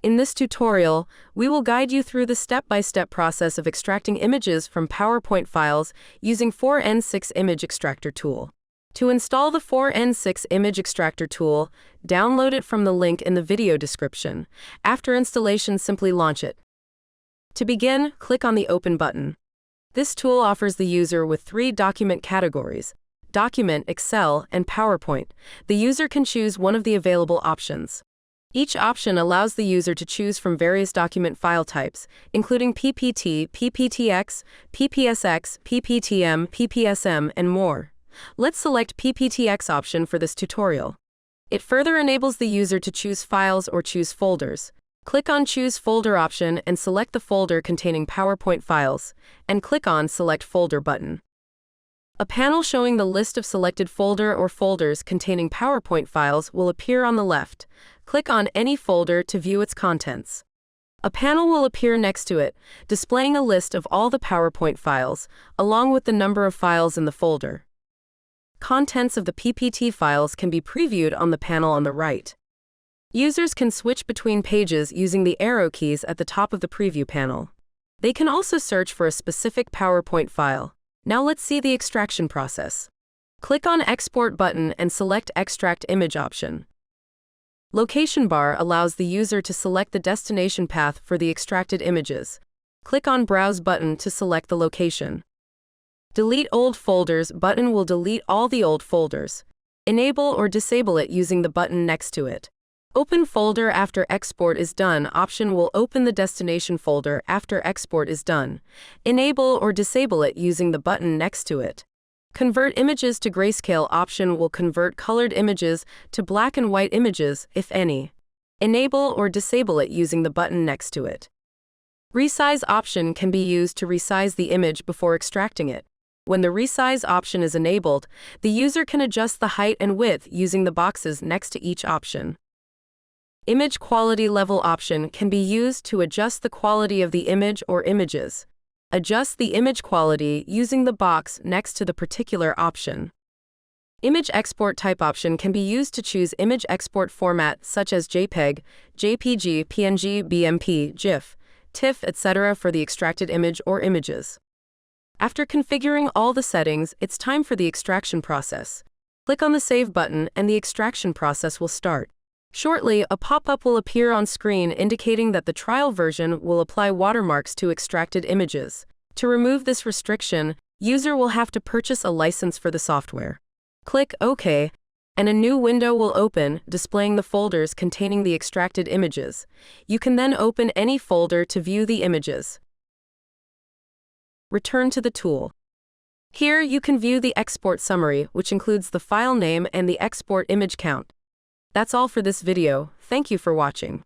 In this tutorial, we will guide you through the step-by-step process of extracting images from PowerPoint files using 4n6 Image Extractor tool. To install the 4n6 Image Extractor tool, download it from the link in the video description. After installation, simply launch it. To begin, click on the Open button. This tool offers the user with 3 document categories: Document, Excel, and PowerPoint. The user can choose one of the available options. Each option allows the user to choose from various document file types, including PPT, PPTX, PPSX, PPTM, PPSM, and more. Let's select PPTX option for this tutorial. It further enables the user to choose files or choose folders. Click on Choose Folder option and select the folder containing PowerPoint files, and click on Select Folder button. A panel showing the list of selected folder or folders containing PowerPoint files will appear on the left. Click on any folder to view its contents. A panel will appear next to it, displaying a list of all the PowerPoint files, along with the number of files in the folder. Contents of the PPT files can be previewed on the panel on the right. Users can switch between pages using the arrow keys at the top of the preview panel. They can also search for a specific PowerPoint file. Now let's see the extraction process. Click on Export button and select Extract Image option. Location bar allows the user to select the destination path for the extracted images. Click on Browse button to select the location. Delete Old Folders button will delete all the old folders. Enable or disable it using the button next to it. Open Folder after export is done option will open the destination folder after export is done. Enable or disable it using the button next to it. Convert Images to Grayscale option will convert colored images to black and white images, if any. Enable or disable it using the button next to it. Resize option can be used to resize the image before extracting it. When the resize option is enabled, the user can adjust the height and width using the boxes next to each option. Image Quality Level option can be used to adjust the quality of the image or images. Adjust the image quality using the box next to the particular option. Image Export Type option can be used to choose image export format such as JPEG, JPG, PNG, BMP, GIF, TIFF, etc. for the extracted image or images. After configuring all the settings, it's time for the extraction process. Click on the Save button and the extraction process will start. Shortly, a pop-up will appear on screen indicating that the trial version will apply watermarks to extracted images. To remove this restriction, user will have to purchase a license for the software. Click OK, and a new window will open, displaying the folders containing the extracted images. You can then open any folder to view the images. Return to the tool. Here you can view the export summary, which includes the file name and the export image count. That's all for this video. Thank you for watching.